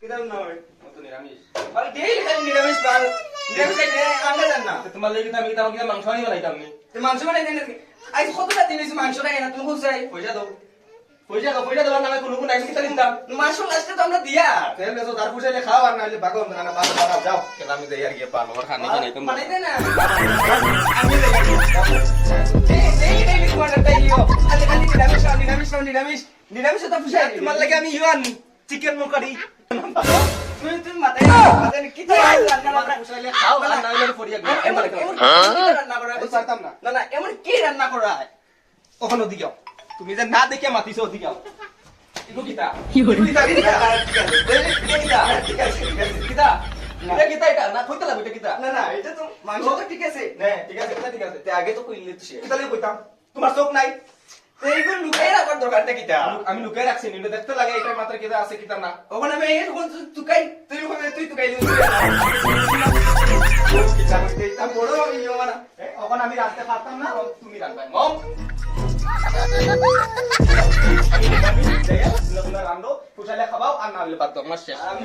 কিদার নয় মতো নিরামিষ আর দেই খালি নিরামিষ বাল নিরামিষ খাইলে আমরা জান না তোমার লাগি আমি কি তোমাকে মাংস আনি বানাইতাম নি তো মাংস বানাই দেন নাকি আজ কতটা দিন হইছে মাংস খাই না তুমি খুঁজছাই পয়সা দাও পয়সা দেওয়ার নামে কোনো নাই কি তালিম দাম মাংস লাস্টে তো আমরা দিয়া তেল মেসো তার পয়সা খাও আর নাইলে বাগো না বাগো যাও কেলা আমি যাই আর গিয়ে পারবো আর খানি বানাইতাম বানাই দে না আমি দেই তোমার তাই ইয়ো খালি খালি নিরামিষ তো ফুসাই তোমার লাগে আমি ইউয়ান চিকেন মুকারি তুমি মাথায় কি রান্না পয়সা খাও আর নাইলে পড়িয়া গিয়ে এমন রান্না করা পারতাম না না না এমন কি রান্না করা হয় ওখানে দিকে তুমি যে না দেখে মাতিছো দিকে ইগো কিতা কিতা এটা কিতা এটা না কইতে লাগবে এটা কিতা না না এটা তো মাংস তো ঠিক আছে হ্যাঁ ঠিক আছে কিতা ঠিক আছে তে আগে তো কইলে তো সে কিতা লাগে কইতাম তোমার চোখ নাই তো এইগুলো লুকাই রাখার দরকারটা কিটা আমি লুকাই রাখছি নিলে দেখতে লাগে এটা মাত্র কিতা আছে কিতা না ওখানে আমি এই কোন তুই তুকাই কিতা কইতে এটা বড় ইয়ো না এখন আমি রাখতে পারতাম না তুমি রাখবা মম আমি রান্না পুষালে খাবাও আর না হলে বাদ দাও আমার শেষ আমি